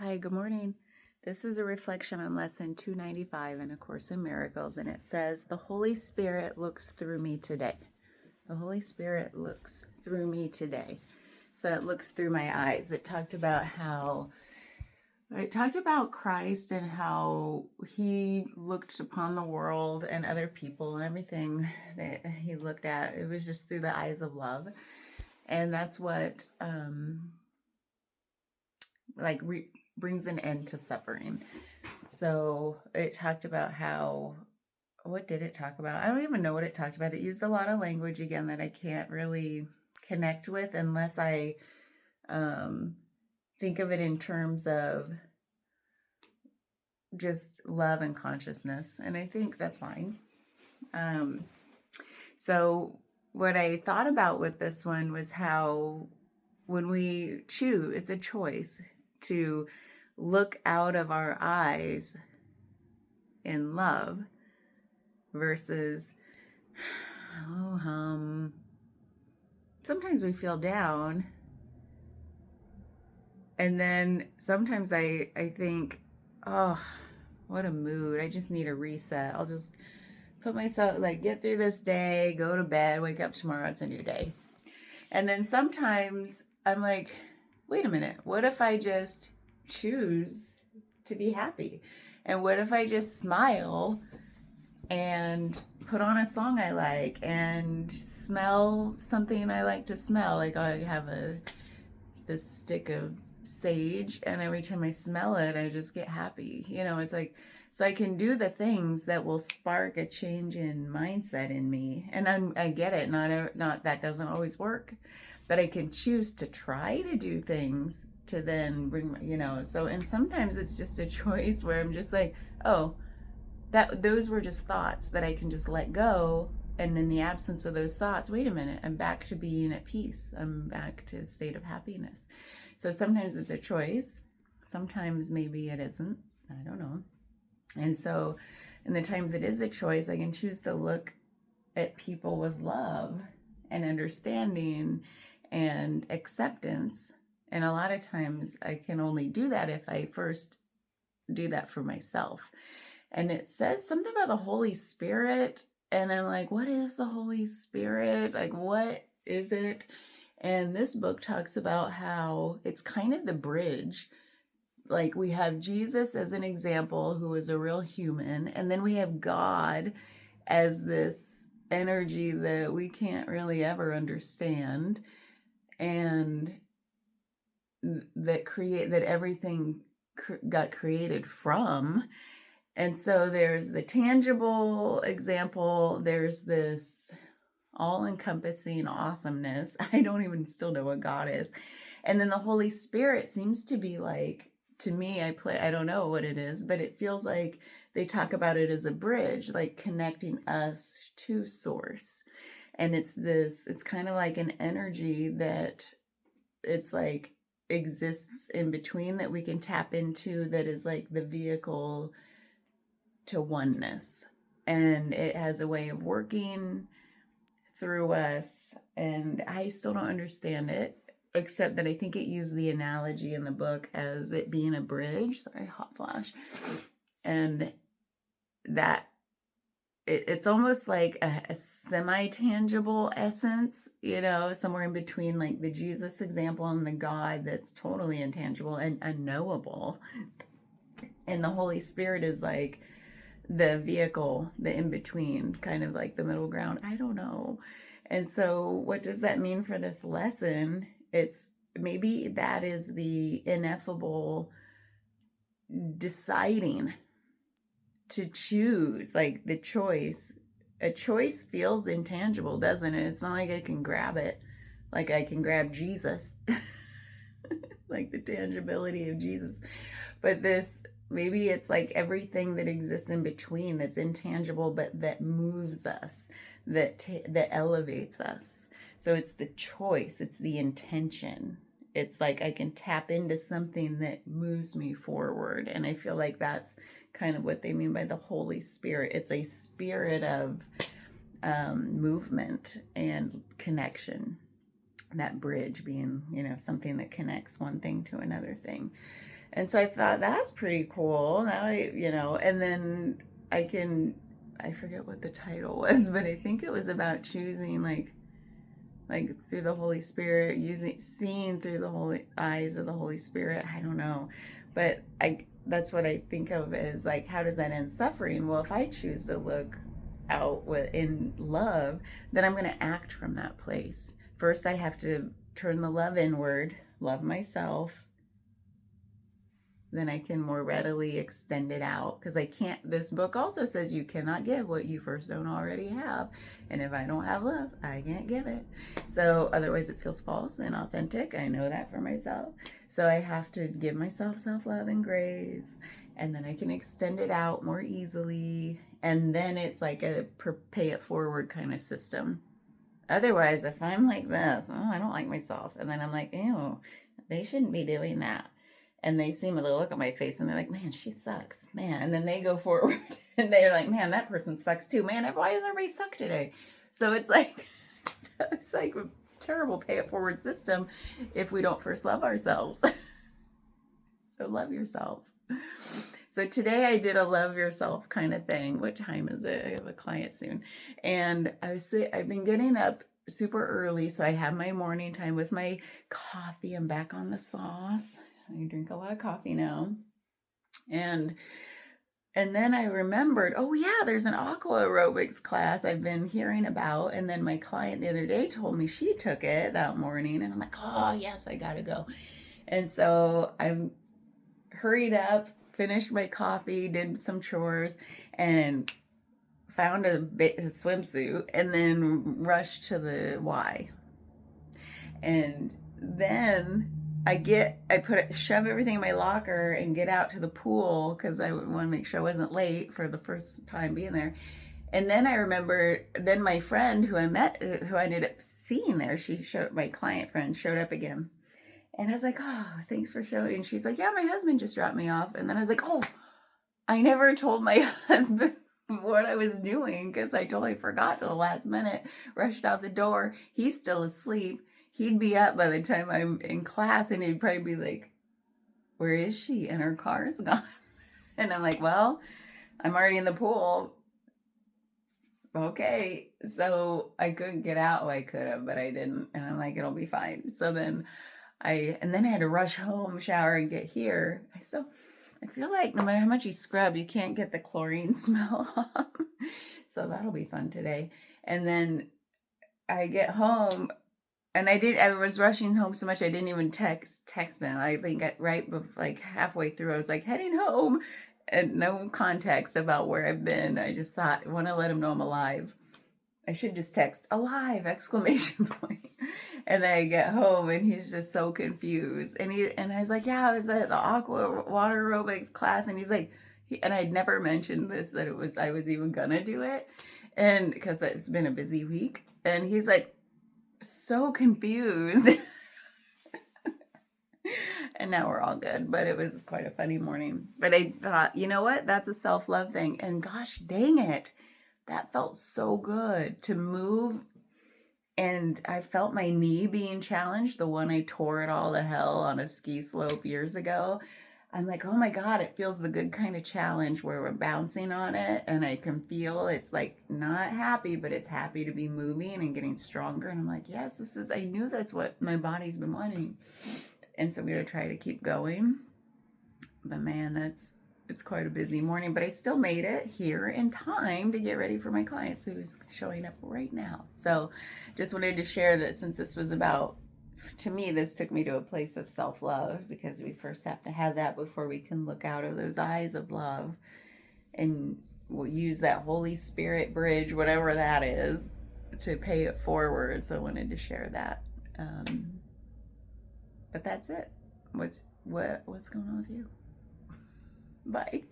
Hi, good morning. This is a reflection on lesson 295 in A Course in Miracles, and it says, "The Holy Spirit looks through me today." The Holy Spirit looks through me today. So it looks through my eyes. It talked about Christ and how he looked upon the world and other people and everything that he looked at. It was just through the eyes of love. And that's what brings an end to suffering. So it talked about what did it talk about? I don't even know what it talked about. It used a lot of language again that I can't really connect with unless I think of it in terms of just love and consciousness. And I think that's fine. So what I thought about with this one was how when we choose, it's a choice to look out of our eyes in love versus sometimes we feel down, and then sometimes I think, oh, what a mood, I just need a reset. I'll just put myself, get through this day, go to bed, wake up tomorrow, it's a new day. And then sometimes I'm like, wait a minute, what if I just choose to be happy? And what if I just smile and put on a song I like and smell something I like to smell? Like I have this stick of sage, and every time I smell it, I just get happy. It's like, so I can do the things that will spark a change in mindset in me. And I get it. Not that doesn't always work, but I can choose to try to do things to then bring, so, and sometimes it's just a choice where I'm just like, oh, those were just thoughts that I can just let go. And in the absence of those thoughts, wait a minute, I'm back to being at peace. I'm back to a state of happiness. So sometimes it's a choice. Sometimes maybe it isn't. I don't know. And so in the times it is a choice, I can choose to look at people with love and understanding and acceptance. And a lot of times I can only do that if I first do that for myself. And it says something about the Holy Spirit. And I'm like, what is the Holy Spirit? Like, what is it? And this book talks about how it's kind of the bridge. Like, we have Jesus as an example, who is a real human. And then we have God as this energy that we can't really ever understand. And that everything got created from. And so there's the tangible example, there's this all-encompassing awesomeness. I don't even still know what God is. And then the Holy Spirit seems to be like, to me, I don't know what it is, but it feels like they talk about it as a bridge, like connecting us to source. And it's kind of like an energy that it's like exists in between that we can tap into, that is like the vehicle to oneness. And it has a way of working through us. And I still don't understand it, except that I think it used the analogy in the book as it being a bridge. Sorry, hot flash. And that it's almost like a semi-tangible essence, somewhere in between like the Jesus example and the God that's totally intangible and unknowable. And the Holy Spirit is like the vehicle, the in-between, kind of like the middle ground. I don't know. And so what does that mean for this lesson? It's maybe that is the ineffable deciding to choose, like the choice. A choice feels intangible, doesn't it? It's not like I can grab it, like I can grab Jesus, like the tangibility of Jesus. But maybe it's like everything that exists in between that's intangible, but that moves us, that elevates us. So it's the choice, it's the intention. It's like I can tap into something that moves me forward. And I feel like that's kind of what they mean by the Holy Spirit. It's a spirit of movement and connection. That bridge being, something that connects one thing to another thing. And so I thought that's pretty cool. Now and then I forget what the title was, but I think it was about choosing like through the Holy Spirit, seeing through the holy eyes of the Holy Spirit. I don't know. But that's what I think of as like, how does that end suffering? Well, if I choose to look out in love, then I'm going to act from that place. First, I have to turn the love inward, love myself. Then I can more readily extend it out, because I can't. This book also says you cannot give what you first don't already have, and if I don't have love, I can't give it. So otherwise it feels false and authentic. I know that for myself. So I have to give myself self-love and grace, and then I can extend it out more easily, and then it's like a pay it forward kind of system. Otherwise, if I'm like this, oh, I don't like myself, and then I'm like, ew, they shouldn't be doing that. And they seem to look at my face and they're like, man, she sucks, man. And then they go forward and they're like, man, that person sucks too, man. Why does everybody suck today? So it's like a terrible pay it forward system if we don't first love ourselves. So love yourself. So today I did a love yourself kind of thing. What time is it? I have a client soon. And I've been getting up super early, so I have my morning time with my coffee. I'm back on the sauce. I drink a lot of coffee now. And then I remembered, oh yeah, there's an aqua aerobics class I've been hearing about. And then my client the other day told me she took it that morning. And I'm like, oh yes, I gotta go. And so I hurried up, finished my coffee, did some chores, and found a swimsuit, and then rushed to the Y. And then shove everything in my locker and get out to the pool because I want to make sure I wasn't late for the first time being there. And then I remember, then my friend who I ended up seeing there, my client friend showed up again. And I was like, oh, thanks for showing. And she's like, yeah, my husband just dropped me off. And then I was like, oh, I never told my husband what I was doing because I totally forgot till the last minute, rushed out the door. He's still asleep. He'd be up by the time I'm in class, and he'd probably be like, where is she? And her car's gone. And I'm like, well, I'm already in the pool. Okay. So I couldn't get out. Well, I could have, but I didn't. And I'm like, it'll be fine. So then I had to rush home, shower, and get here. I feel like no matter how much you scrub, you can't get the chlorine smell off. So that'll be fun today. And then I get home, and I was rushing home so much I didn't even text them. I think like halfway through, I was like heading home, and no context about where I've been. I just thought, I want to let them know I'm alive. I should just text alive ! And then I get home and he's just so confused. And I was like, yeah, I was at the aqua water aerobics class. And he's like, and I'd never mentioned this, that I was even gonna do it. And because it's been a busy week. And he's like, so confused. And now we're all good, but it was quite a funny morning. But I thought, you know what? That's a self-love thing. And gosh, dang it. That felt so good to move. And I felt my knee being challenged, the one I tore it all to hell on a ski slope years ago. I'm like, oh my God, it feels the good kind of challenge where we're bouncing on it. And I can feel it's like not happy, but it's happy to be moving and getting stronger. And I'm like, yes, I knew that's what my body's been wanting. And so I'm going to try to keep going. But man, it's quite a busy morning, but I still made it here in time to get ready for my clients who's showing up right now. So just wanted to share that, since this was about, to me, this took me to a place of self-love, because we first have to have that before we can look out of those eyes of love. And we'll use that Holy Spirit bridge, whatever that is, to pay it forward. So I wanted to share that. But that's it. What's going on with you? Bye.